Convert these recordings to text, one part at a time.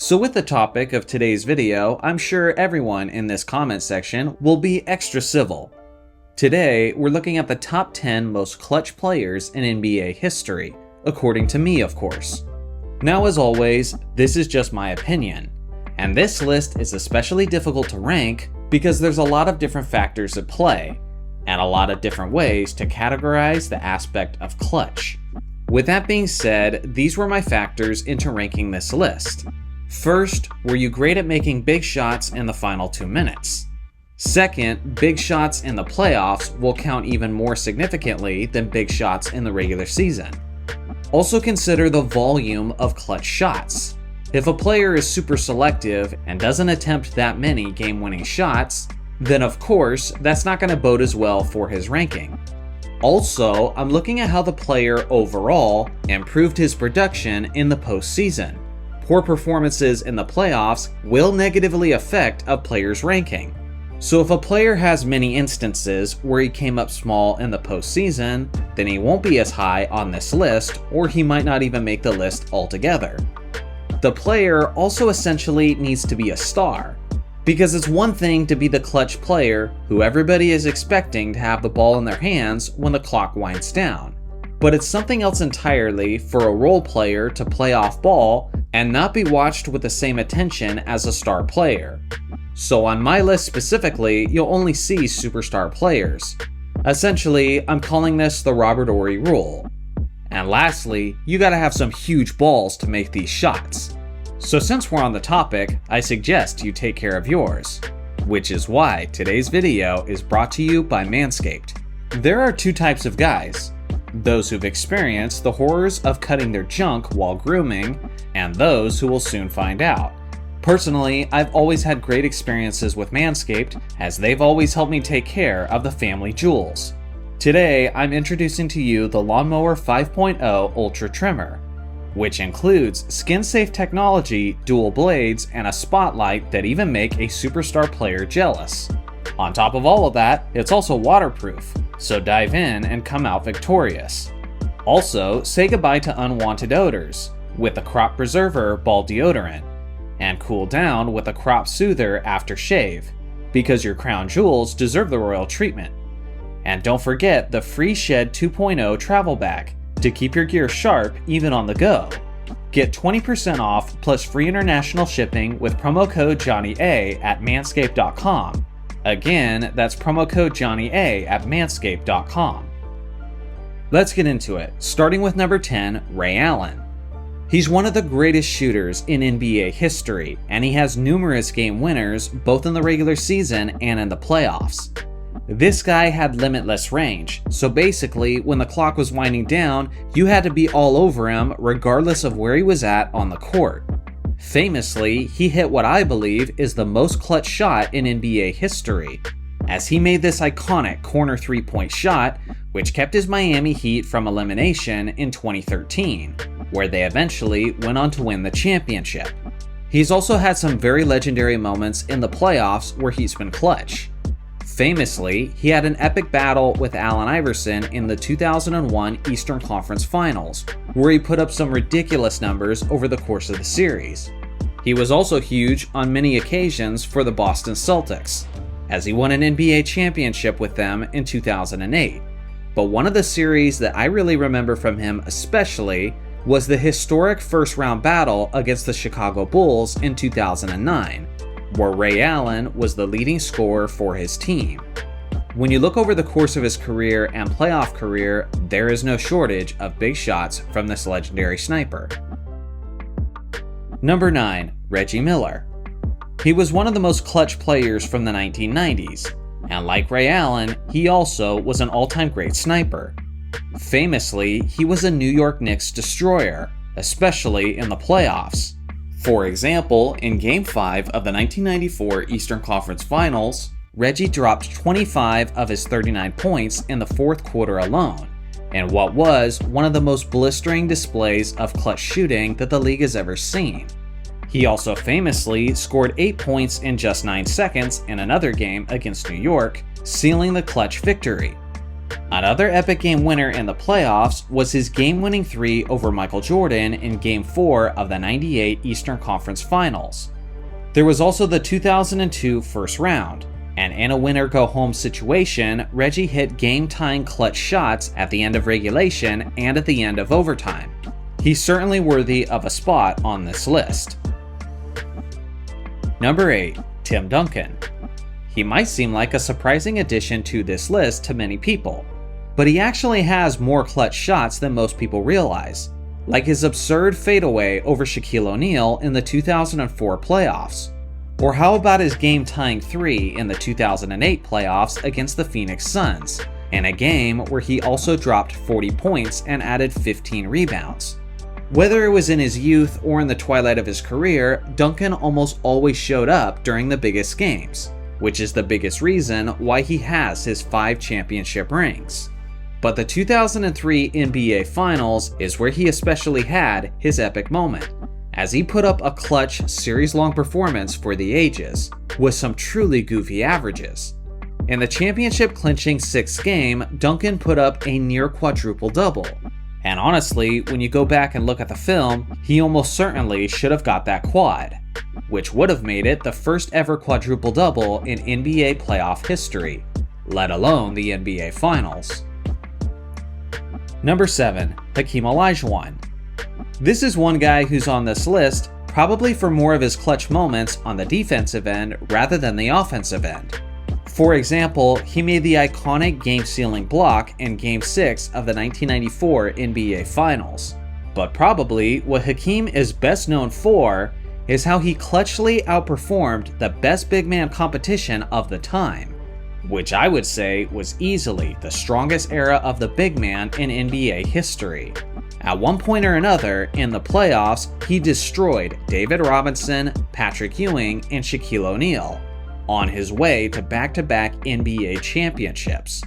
So with the topic of today's video, I'm sure everyone in this comment section will be extra civil. Today, we're looking at the top 10 most clutch players in NBA history, according to me, of course. Now, as always, this is just my opinion, and this list is especially difficult to rank because there's a lot of different factors at play, and a lot of different ways to categorize the aspect of clutch. With that being said, these were my factors into ranking this list. First, were you great at making big shots in the final 2 minutes? Second, big shots in the playoffs will count even more significantly than big shots in the regular season. Also consider the volume of clutch shots. If a player is super selective and doesn't attempt that many game-winning shots, then of course, that's not going to bode as well for his ranking. Also, I'm looking at how the player overall improved his production in the postseason. Poor performances in the playoffs will negatively affect a player's ranking. So if a player has many instances where he came up small in the postseason, then he won't be as high on this list, or he might not even make the list altogether. The player also essentially needs to be a star, because it's one thing to be the clutch player who everybody is expecting to have the ball in their hands when the clock winds down. But it's something else entirely for a role player to play off ball and not be watched with the same attention as a star player. So on my list specifically, you'll only see superstar players. Essentially, I'm calling this the Robert Horry rule. And lastly, you gotta have some huge balls to make these shots. So since we're on the topic, I suggest you take care of yours. Which is why today's video is brought to you by Manscaped. There are two types of guys. Those who've experienced the horrors of cutting their junk while grooming, and those who will soon find out. Personally, I've always had great experiences with Manscaped, as they've always helped me take care of the family jewels. Today, I'm introducing to you the Lawnmower 5.0 Ultra Trimmer, which includes skin-safe technology, dual blades, and a spotlight that even make a superstar player jealous. On top of all of that, it's also waterproof, so dive in and come out victorious. Also, say goodbye to unwanted odors with the Crop Preserver Ball Deodorant, and cool down with a Crop Soother after shave, because your crown jewels deserve the royal treatment. And don't forget the free Shed 2.0 travel bag to keep your gear sharp even on the go. Get 20% off plus free international shipping with promo code JohnnyA at manscaped.com. Again, that's promo code JohnnyA at manscaped.com. Let's get into it, starting with number 10, Ray Allen. He's one of the greatest shooters in NBA history, and he has numerous game winners both in the regular season and in the playoffs. This guy had limitless range, so basically when the clock was winding down, you had to be all over him regardless of where he was at on the court. Famously, he hit what I believe is the most clutch shot in NBA history, as he made this iconic corner three-point shot, which kept his Miami Heat from elimination in 2013, where they eventually went on to win the championship. He's also had some very legendary moments in the playoffs where he's been clutch. Famously, he had an epic battle with Allen Iverson in the 2001 Eastern Conference Finals, where he put up some ridiculous numbers over the course of the series. He was also huge on many occasions for the Boston Celtics, as he won an NBA championship with them in 2008. But one of the series that I really remember from him especially was the historic first-round battle against the Chicago Bulls in 2009, where Ray Allen was the leading scorer for his team. When you look over the course of his career and playoff career, there is no shortage of big shots from this legendary sniper. Number 9, Reggie Miller. He was one of the most clutch players from the 1990s, and like Ray Allen, he also was an all-time great sniper. Famously, he was a New York Knicks destroyer, especially in the playoffs. For example, in Game 5 of the 1994 Eastern Conference Finals, Reggie dropped 25 of his 39 points in the fourth quarter alone, in what was one of the most blistering displays of clutch shooting that the league has ever seen. He also famously scored 8 points in just 9 seconds in another game against New York, sealing the clutch victory. Another epic game winner in the playoffs was his game-winning 3 over Michael Jordan in Game 4 of the '98 Eastern Conference Finals. There was also the 2002 first round, and in a winner-go-home situation, Reggie hit game-tying clutch shots at the end of regulation and at the end of overtime. He's certainly worthy of a spot on this list. Number 8. Tim Duncan. He might seem like a surprising addition to this list to many people, but he actually has more clutch shots than most people realize, like his absurd fadeaway over Shaquille O'Neal in the 2004 playoffs. Or how about his game-tying 3 in the 2008 playoffs against the Phoenix Suns, in a game where he also dropped 40 points and added 15 rebounds. Whether it was in his youth or in the twilight of his career, Duncan almost always showed up during the biggest games, which is the biggest reason why he has his 5 championship rings. But the 2003 NBA Finals is where he especially had his epic moment, as he put up a clutch, series-long performance for the ages, with some truly goofy averages. In the championship-clinching 6th game, Duncan put up a near quadruple-double. And honestly, when you go back and look at the film, he almost certainly should have got that quad, which would have made it the first ever quadruple-double in NBA playoff history, let alone the NBA Finals. Number 7. Hakeem Olajuwon. This is one guy who's on this list probably for more of his clutch moments on the defensive end rather than the offensive end. For example, he made the iconic game-sealing block in Game 6 of the 1994 NBA Finals. But probably what Hakeem is best known for is how he clutchly outperformed the best big man competition of the time, which I would say was easily the strongest era of the big man in NBA history. At one point or another, in the playoffs, he destroyed David Robinson, Patrick Ewing, and Shaquille O'Neal, on his way to back-to-back NBA championships.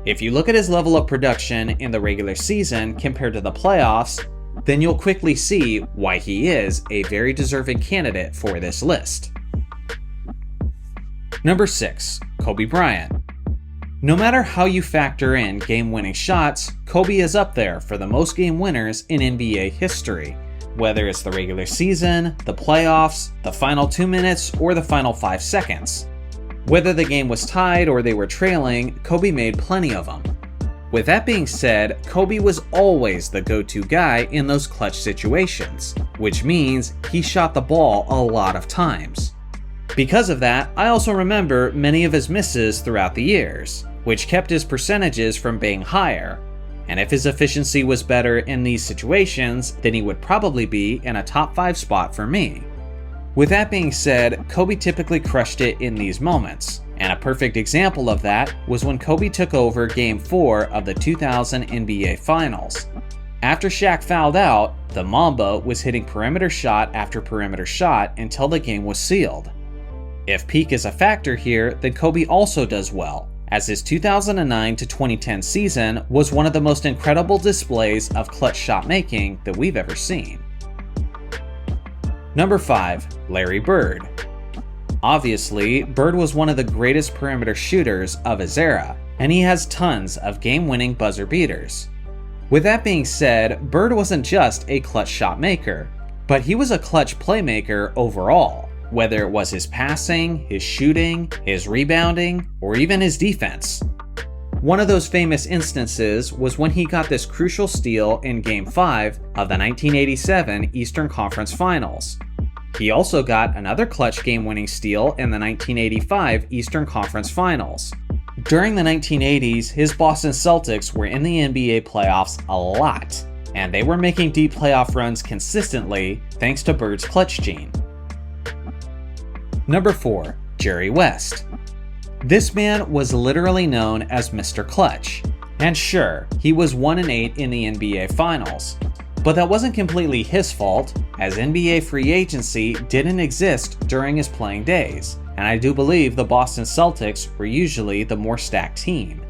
If you look at his level of production in the regular season compared to the playoffs, then you'll quickly see why he is a very deserving candidate for this list. Number 6. Kobe Bryant. No matter how you factor in game-winning shots, Kobe is up there for the most game winners in NBA history, whether it's the regular season, the playoffs, the final 2 minutes, or the final 5 seconds. Whether the game was tied or they were trailing, Kobe made plenty of them. With that being said, Kobe was always the go-to guy in those clutch situations, which means he shot the ball a lot of times. Because of that, I also remember many of his misses throughout the years, which kept his percentages from being higher. And if his efficiency was better in these situations, then he would probably be in a top 5 spot for me. With that being said, Kobe typically crushed it in these moments, and a perfect example of that was when Kobe took over Game 4 of the 2000 NBA Finals. After Shaq fouled out, the Mamba was hitting perimeter shot after perimeter shot until the game was sealed. If peak is a factor here, then Kobe also does well, as his 2009 to 2010 season was one of the most incredible displays of clutch shot making that we've ever seen. Number 5. Larry Bird. Obviously, Bird was one of the greatest perimeter shooters of his era, and he has tons of game-winning buzzer beaters. With that being said, Bird wasn't just a clutch shot maker, but he was a clutch playmaker overall. Whether it was his passing, his shooting, his rebounding, or even his defense. One of those famous instances was when he got this crucial steal in Game 5 of the 1987 Eastern Conference Finals. He also got another clutch game-winning steal in the 1985 Eastern Conference Finals. During the 1980s, his Boston Celtics were in the NBA playoffs a lot, and they were making deep playoff runs consistently thanks to Bird's clutch gene. Number 4. Jerry West. This man was literally known as Mr. Clutch. And sure, he was 1-8 in the NBA Finals. But that wasn't completely his fault, as NBA free agency didn't exist during his playing days, and I do believe the Boston Celtics were usually the more stacked team.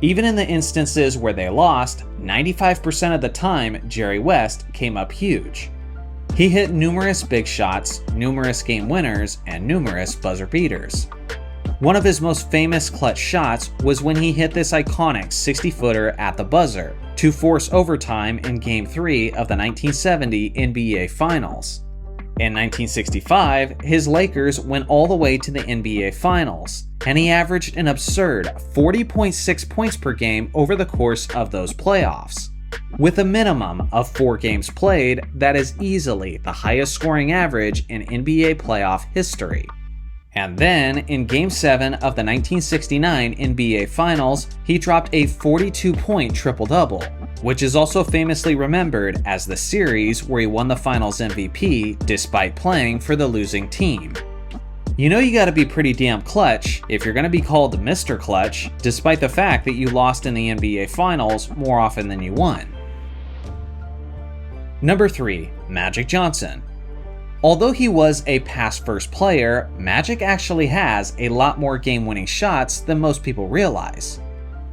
Even in the instances where they lost, 95% of the time Jerry West came up huge. He hit numerous big shots, numerous game winners, and numerous buzzer beaters. One of his most famous clutch shots was when he hit this iconic 60-footer at the buzzer to force overtime in Game 3 of the 1970 NBA Finals. In 1965, his Lakers went all the way to the NBA Finals, and he averaged an absurd 40.6 points per game over the course of those playoffs. With a minimum of 4 games played, that is easily the highest scoring average in NBA playoff history. And then, in Game 7 of the 1969 NBA Finals, he dropped a 42-point triple-double, which is also famously remembered as the series where he won the Finals MVP despite playing for the losing team. You know you gotta be pretty damn clutch if you're gonna be called Mr. Clutch, despite the fact that you lost in the NBA Finals more often than you won. Number 3. Magic Johnson. Although he was a pass-first player, Magic actually has a lot more game-winning shots than most people realize.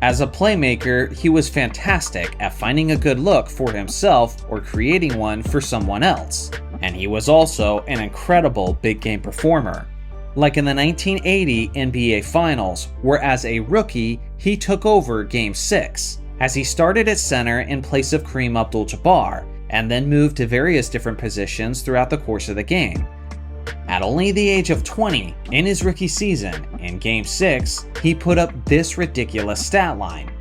As a playmaker, he was fantastic at finding a good look for himself or creating one for someone else, and he was also an incredible big-game performer. Like in the 1980 NBA Finals, where as a rookie, he took over Game 6, as he started at center in place of Kareem Abdul-Jabbar, and then moved to various different positions throughout the course of the game. At only the age of 20, in his rookie season, in Game 6, he put up this ridiculous stat line.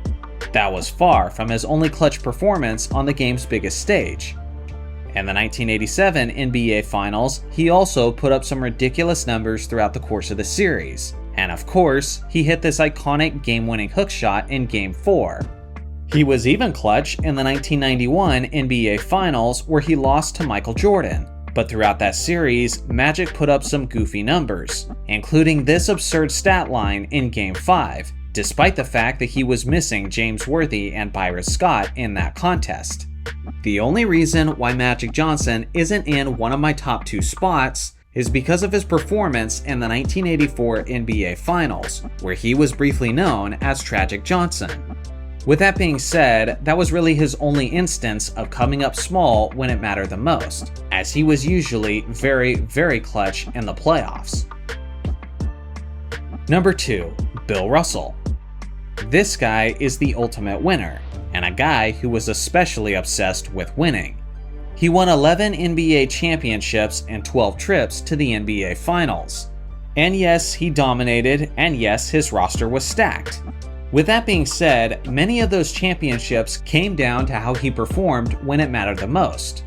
That was far from his only clutch performance on the game's biggest stage. In the 1987 NBA Finals, he also put up some ridiculous numbers throughout the course of the series. And of course, he hit this iconic game-winning hook shot in Game 4. He was even clutch in the 1991 NBA Finals where he lost to Michael Jordan. But throughout that series, Magic put up some goofy numbers, including this absurd stat line in Game 5, despite the fact that he was missing James Worthy and Byron Scott in that contest. The only reason why Magic Johnson isn't in one of my top 2 spots is because of his performance in the 1984 NBA Finals, where he was briefly known as Tragic Johnson. With that being said, that was really his only instance of coming up small when it mattered the most, as he was usually very, very clutch in the playoffs. Number 2. Bill Russell. This guy is the ultimate winner, and a guy who was especially obsessed with winning. He won 11 NBA championships and 12 trips to the NBA Finals. And yes, he dominated, and yes, his roster was stacked. With that being said, many of those championships came down to how he performed when it mattered the most.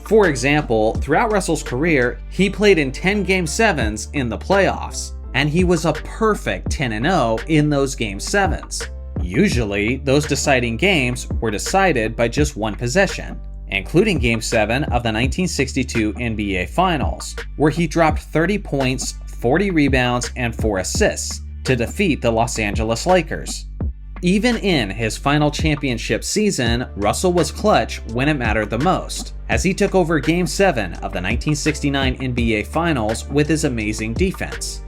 For example, throughout Russell's career, he played in 10 Game 7s in the playoffs, and he was a perfect 10-0 in those Game 7s. Usually, those deciding games were decided by just one possession, including Game 7 of the 1962 NBA Finals, where he dropped 30 points, 40 rebounds, and 4 assists to defeat the Los Angeles Lakers. Even in his final championship season, Russell was clutch when it mattered the most, as he took over Game 7 of the 1969 NBA Finals with his amazing defense.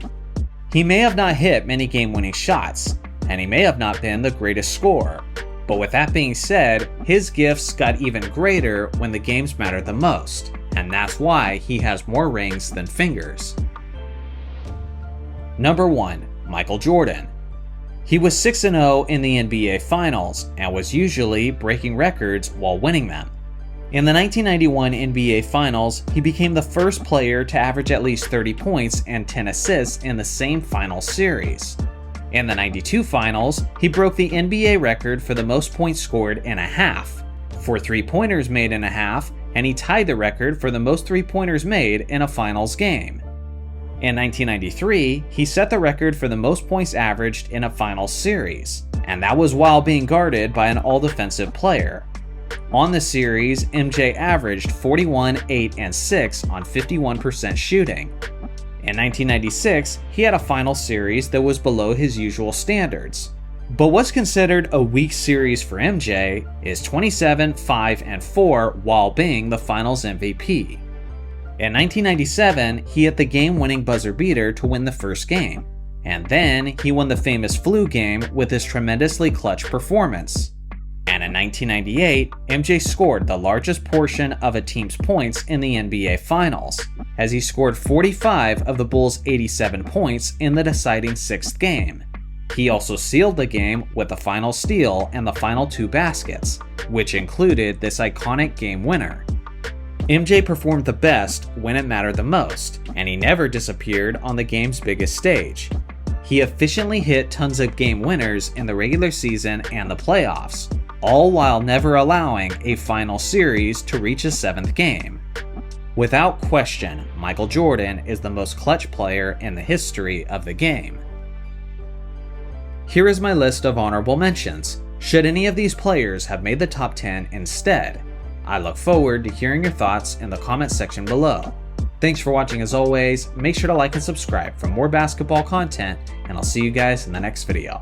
He may have not hit many game-winning shots, and he may have not been the greatest scorer, but with that being said, his gifts got even greater when the games mattered the most, and that's why he has more rings than fingers. Number 1. Michael Jordan. He was 6-0 in the NBA Finals and was usually breaking records while winning them. In the 1991 NBA Finals, he became the first player to average at least 30 points and 10 assists in the same Finals series. In the 92 Finals, he broke the NBA record for the most points scored in a half, for three-pointers made in a half, and he tied the record for the most three-pointers made in a Finals game. In 1993, he set the record for the most points averaged in a Finals series, and that was while being guarded by an all-defensive player. On the series, MJ averaged 41, 8, and 6 on 51% shooting. In 1996, he had a Finals series that was below his usual standards. But what's considered a weak series for MJ is 27, 5, and 4 while being the Finals MVP. In 1997, he hit the game-winning buzzer beater to win the first game, and then he won the famous flu game with his tremendously clutch performance. And in 1998, MJ scored the largest portion of a team's points in the NBA Finals, as he scored 45 of the Bulls' 87 points in the deciding 6th game. He also sealed the game with the final steal and the final 2 baskets, which included this iconic game winner. MJ performed the best when it mattered the most, and he never disappeared on the game's biggest stage. He efficiently hit tons of game winners in the regular season and the playoffs, all while never allowing a final series to reach a 7th game. Without question, Michael Jordan is the most clutch player in the history of the game. Here is my list of honorable mentions. Should any of these players have made the top 10 instead? I look forward to hearing your thoughts in the comments section below. Thanks for watching as always, make sure to like and subscribe for more basketball content, and I'll see you guys in the next video.